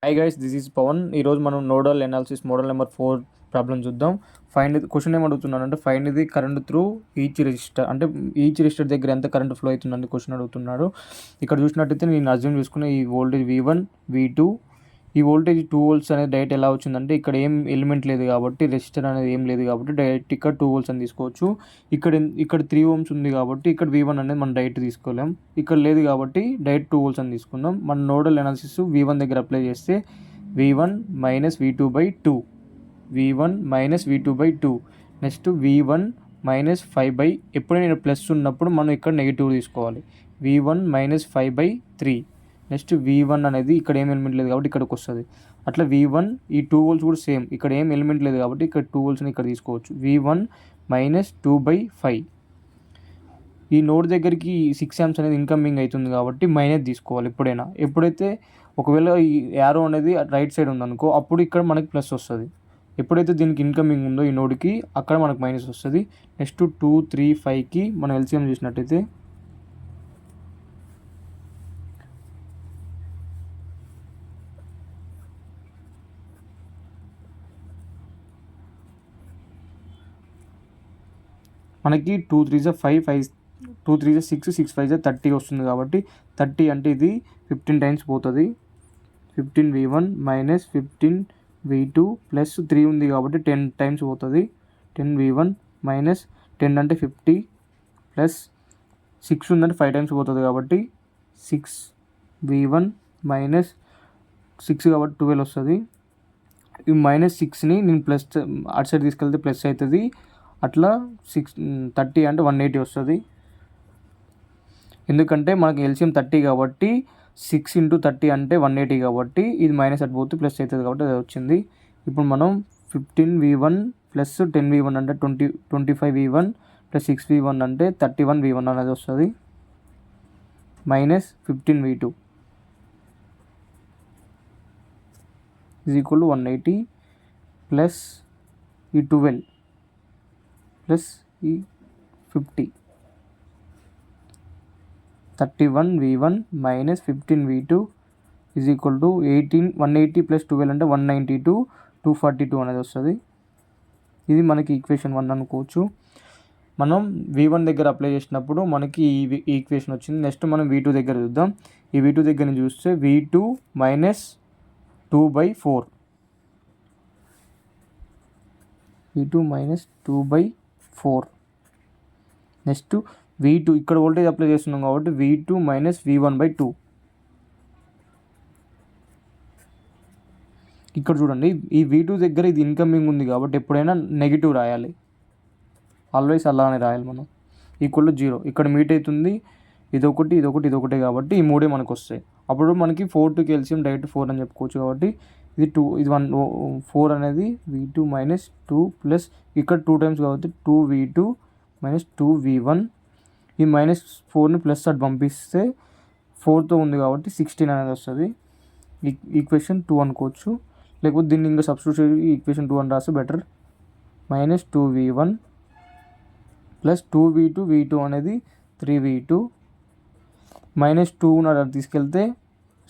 Hi guys, this is Pavan. ఈరోజు మనం nodal analysis model number 4 problem చూద్దాం. క్వశ్చన్ ఏం అడుగుతున్నాడు అంటే find the current through each resistor. అంటే ఈచ్ రెసిస్టర్ దగ్గర ఎంత కరెంట్ ఫ్లో అవుతుందని క్వశ్చన్ అడుగుతున్నాడు. ఇక్కడ చూసినట్టయితే నేను అజ్యూమ్ చేసుకున్న ఈ వోల్టేజ్ V1 V2, ఈ వోల్టేజ్ 2 వోల్ట్స్ అనేది డైరెక్ట్ ఎలా వచ్చిందంటే ఇక్కడ ఏం ఎలిమెంట్ లేదు కాబట్టి, రెసిస్టర్ అనేది ఏం లేదు కాబట్టి డైరెక్ట్ ఇక్కడ 2 వోల్ట్స్ అని తీసుకోవచ్చు. ఇక్కడ 3 ఓమ్స్ ఉంది కాబట్టి ఇక్కడ V1 అనేది మనం డైరెక్ట్ తీసుకోలేం. ఇక్కడ లేదు కాబట్టి డైరెక్ట్ 2 వోల్ట్స్ అని తీసుకుందాం. మన నోడల్ అనాలిసిస్ V1 దగ్గర అప్లై చేస్తే V1 minus V2/2, V1 minus V2/2, next V1 minus 5 ఎప్పుడైనా నేను ప్లస్ ఉన్నప్పుడు మనం ఇక్కడ నెగిటివ్ తీసుకోవాలి. V1 మైనస్ 5/3, నెక్స్ట్ V1 అనేది ఇక్కడ ఏం ఎలిమెంట్ లేదు కాబట్టి ఇక్కడికి వస్తుంది. అట్లా V1 ఈ 2 వోల్ట్స్ కూడా సేమ్, ఇక్కడ ఏం ఎలిమెంట్ లేదు కాబట్టి ఇక్కడ 2 వోల్ట్స్ని ఇక్కడ తీసుకోవచ్చు. V1 minus 2/5. ఈ నోడ్ దగ్గరికి 6 amps అనేది ఇన్కమింగ్ అవుతుంది కాబట్టి మైనస్ తీసుకోవాలి ఎప్పుడైతే ఒకవేళ ఈ యారో అనేది రైట్ సైడ్ ఉందనుకో అప్పుడు ఇక్కడ మనకి ప్లస్ వస్తుంది. ఎప్పుడైతే దీనికి ఇన్కమింగ్ ఉందో ఈ నోడ్కి అక్కడ మనకు మైనస్ వస్తుంది. నెక్స్ట్ 2, 3, 5కి మనం ఎల్సిఎం చూసినట్టయితే మనకి 2 3 5, 2 3 6, 6 5 30 వస్తుంది కాబట్టి 30 అంటే ఇది 15 టైమ్స్ పోతుంది. 15 V1 మైనస్ 15 V2 ప్లస్ 3 ఉంది కాబట్టి 10 టైమ్స్ పోతుంది. 10 V1 మైనస్ 10 అంటే 50 ప్లస్ 6 ఉందంటే 5 టైమ్స్ పోతుంది కాబట్టి 6 V1 మైనస్ 6 కాబట్టి 12 వస్తుంది. ఈ మైనస్ 6ని నేను ప్లస్ అటు సైడ్ తీసుకెళ్తే ప్లస్ అవుతుంది. అట్లా 30 అంటే 180 వస్తుంది. ఎందుకంటే మనకి ఎల్సిఎం 30 కాబట్టి 6 into 30 అంటే 180 కాబట్టి ఇది మైనస్ అటు పోతే ప్లస్ అవుతుంది కాబట్టి అది వచ్చింది. ఇప్పుడు మనం 15 V1 ప్లస్ 10 V1 అంటే 25 V1 ప్లస్ 6 V1 అంటే 31 V1 అనేది వస్తుంది. Minus 15 V2 is equal to 180 plus ఈ 12 ప్లస్ ఈ 50, 31 V1 minus 15 V2 is equal to 180 plus 12 అంటే 192, 242 అనేది వస్తుంది. ఇది మనకి ఈక్వేషన్ 1 అనుకోవచ్చు. మనం V1 దగ్గర అప్లై చేసినప్పుడు మనకి ఈ ఈక్వేషన్ వచ్చింది. నెక్స్ట్ మనం V2 దగ్గర చూద్దాం. ఈ V2 దగ్గర చూస్తే V2 minus 2/4, V2 minus 2/4. Next V2 ఇక్కడ వోల్టేజ్ అప్లై చేస్తున్నాం కాబట్టి V2 మైనస్ V1/2. ఇక్కడ చూడండి ఈ V2 దగ్గర ఇది ఇన్కమింగ్ ఉంది కాబట్టి ఎప్పుడైనా నెగిటివ్ రాయాలి, ఆల్వేస్ అలానే రాయాలి మనం. ఈక్వల్ టు 0 ఇక్కడ మీట్ అవుతుంది. ఇదొకటి కాబట్టి ఈ మూడే మనకు వస్తాయి. అప్పుడు మనకి 4 2కి ఎల్సిఎం డైరెక్ట్ 4 అని చెప్పుకోవచ్చు. కాబట్టి ఇది 2, ఇది 1, 4 అనేది V2 మైనస్ 2 ప్లస్ ఇక్కడ 2 టైమ్స్ కాబట్టి 2V2 మైనస్ 2V1. ఈ మైనస్ 4ని ప్లస్ అటు పంపిస్తే 4తో ఉంది కాబట్టి 16 అనేది వస్తుంది. ఈక్వేషన్ 2 అనుకోవచ్చు. లేకపోతే దీన్ని ఇంకా సబ్స్టిట్యూట్ ఈక్వేషన్ 2 అని రాస్తే better. Minus 2V1 plus 2V2, V2 అనేది 3V2 మైనస్ 2 అలా తీసుకెళ్తే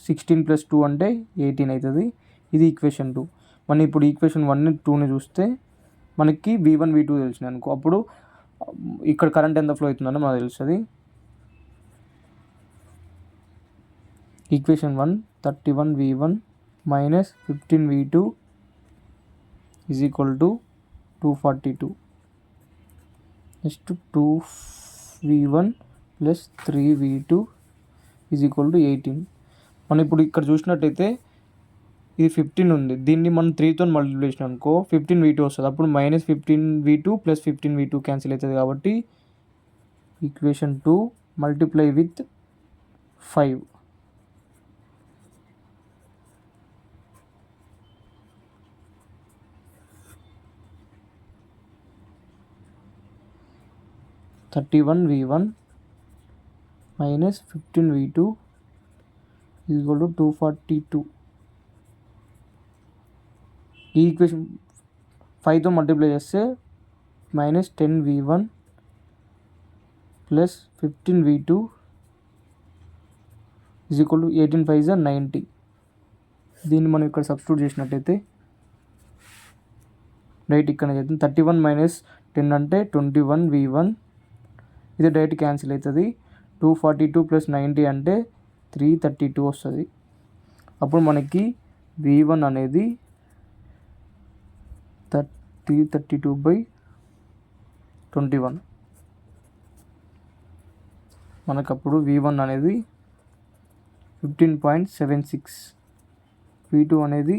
16 ప్లస్ 2 అంటే 18 అవుతుంది. ఇది ఈక్వేషన్ 2. మనం ఇప్పుడు ఈక్వేషన్ 1ని 2ని చూస్తే మనకి V1 V2 తెలిసినాయి అనుకో, అప్పుడు ఇక్కడ కరెంట్ ఎంత ఫ్లో అవుతుందని మనకు తెలుస్తుంది. Equation 1 31 V1 minus 15 V2 is equal to 242. Next 2V1 plus 3V2 is equal to 18. మనం ఇప్పుడు ఇక్కడ చూసినట్టయితే ఇది 15 ఉంది, దీన్ని మనం 3తో మల్టిప్లై చేసినాం అనుకో 15 V2 వస్తుంది. అప్పుడు minus 15 V2 plus 15 V2 cancel అవుతుంది కాబట్టి equation 2 multiply with 5. (31 V1 minus 15 V2 is equal to 242. ఈ ఈక్వేషన్ 5తో మల్టిప్లై చేస్తే minus 10 V1 plus 15 V2 is equal to 18 5 90. దీన్ని మనం ఇక్కడ సబ్స్టిట్యూట్ చేసినట్టయితే డైరెక్ట్ ఇక్కడ చేద్దాం. 31 - 10 అంటే 21 V1. ఇది డైరెక్ట్ క్యాన్సిల్ అవుతుంది. 242 + 90 అంటే 332 వస్తుంది. అప్పుడు మనకి V1 అనేది 332/21. మనకప్పుడు V1 అనేది 15.76, V2 అనేది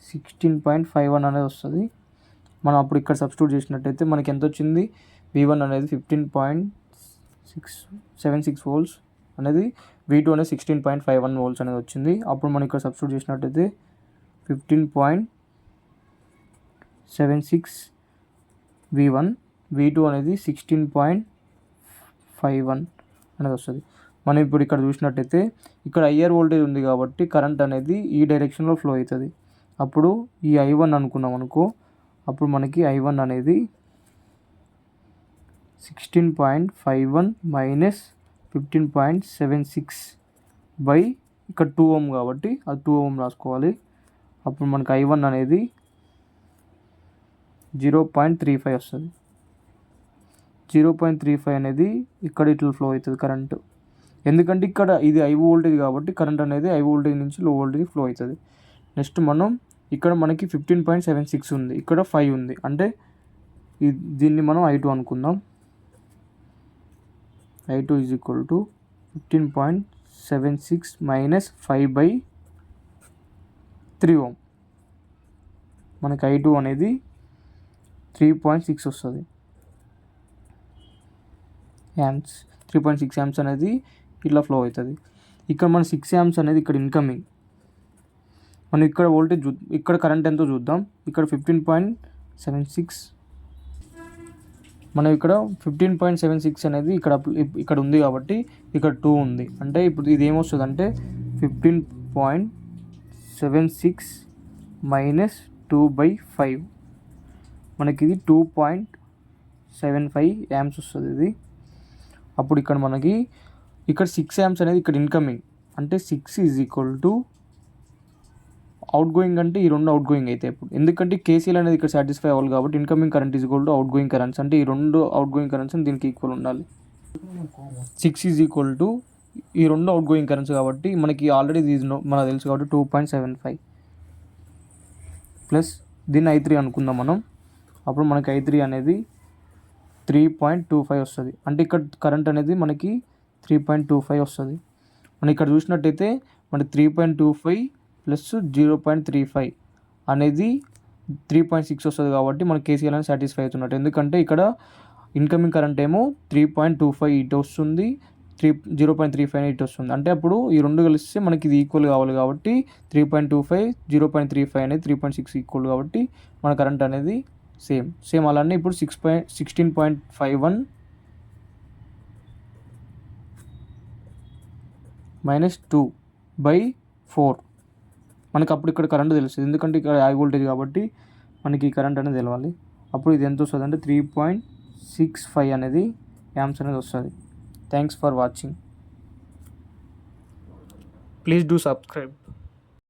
16.51 అనేది వస్తుంది. మనం అప్పుడు ఇక్కడ సబ్స్టిట్యూట్ చేసినట్టయితే మనకి ఎంత వచ్చింది? V1 అనేది 15.76 వోల్ట్స్ అనేది, V2 అనేది 16.51 వోల్ట్స్ అనేది వచ్చింది. అప్పుడు మనం ఇక్కడ సబ్స్టిట్యూట్ చేసినట్టయితే 15.76 V1, V2 అనేది 16.51 అనేది వస్తుంది. మనం ఇప్పుడు ఇక్కడ చూసినట్టయితే ఇక్కడ హయ్యర్ వోల్టేజ్ ఉంది కాబట్టి కరెంట్ అనేది ఈ డైరెక్షన్లో ఫ్లో అవుతుంది. అప్పుడు ఈ I1 అనుకున్నాం అనుకో, అప్పుడు మనకి I1 అనేది 16.51 - 15.76 బై ఇక్కడ 2 ohm కాబట్టి అది 2 ohm రాసుకోవాలి. అప్పుడు మనకి I1 అనేది 0.35 వస్తుంది. 0.35 అనేది ఇక్కడ ఇట్లా ఫ్లో అవుతుంది కరెంటు. ఎందుకంటే ఇక్కడ ఇది హై వోల్టేజ్ కాబట్టి కరెంట్ అనేది హై వోల్టేజ్ నుంచి లో వోల్టేజ్ ఫ్లో అవుతుంది. నెక్స్ట్ మనం ఇక్కడ మనకి 15.76 ఉంది, ఇక్కడ 5 ఉంది, అంటే దీన్ని మనం I2 అనుకుందాం. I2 = 15.76 - 5/3 ohm. మనకి I2 అనేది 3.6 వస్తుంది యాంప్స్. 3.6 యాంప్స్ అనేది ఇట్లా ఫ్లో అవుతుంది. ఇక్కడ మన 6 యాంప్స్ అనేది ఇక్కడ ఇన్కమింగ్. మనం ఇక్కడ వోల్టేజ్ ఇక్కడ కరెంట్ ఎంతో చూద్దాం. ఇక్కడ 15.76, మనం ఇక్కడ 15.76 అనేది ఇక్కడ ఉంది కాబట్టి ఇక్కడ 2 ఉంది. అంటే ఇప్పుడు ఇది ఏమొస్తుంది అంటే 15.76 - 2/5 మనకి ఇది 2.75 యాంప్స్ వస్తుంది ఇది. అప్పుడు ఇక్కడ మనకి ఇక్కడ 6 యాంప్స్ అనేది ఇక్కడ ఇన్కమింగ్, అంటే 6 = అవుట్ గోయింగ్, అంటే ఈ రెండు అవుట్ గోయింగ్ అయితే ఇప్పుడు ఎందుకంటే KCL అనేది ఇక్కడ సాటిస్ఫై అవ్వాలి కాబట్టి incoming current = out going currents, అంటే ఈ రెండు అవుట్ గోయింగ్ కరెంట్స్ దీనికి ఈక్వల్ ఉండాలి. 6 = ఈ రెండు అవుట్ గోయింగ్ కరెంట్స్ కాబట్టి మనకి ఆల్రెడీ మనకు తెలుసు కాబట్టి 2.75 ప్లస్ దీన్ని I3 అనుకుందాం మనం. అప్పుడు మనకి I3 అనేది 3.25 వస్తుంది. అంటే ఇక్కడ కరెంట్ అనేది మనకి 3.25 వస్తుంది. మనం ఇక్కడ చూసినట్టయితే మనకి 3.25 + 0.35 అనేది 3.6 వస్తుంది కాబట్టి మనకి KCL అనేది సాటిస్ఫై అవుతున్నట్టు. ఎందుకంటే ఇక్కడ ఇన్కమింగ్ కరెంట్ ఏమో 3.25 ఇటు వస్తుంది, 0.35 ఇటు వస్తుంది. అంటే అప్పుడు ఈ రెండు కలిస్తే మనకి ఇది ఈక్వల్ కావాలి కాబట్టి 3.25, 0.35 అనేది 3.6 ఈక్వల్ కాబట్టి మన కరెంట్ అనేది సేమ్ అలానే ఇప్పుడు 16.51 - 2/4 మనకి అప్పుడు ఇక్కడ కరెంట్ తెలుస్తుంది. ఎందుకంటే ఇక్కడ హై వోల్టేజ్ కాబట్టి మనకి ఈ కరెంట్ అనేది తెలవాలి. అప్పుడు ఇది ఎంత వస్తుంది అంటే 3.65 అనేది యాంప్స్ అనేది వస్తుంది. Thanks for watching. Please do subscribe.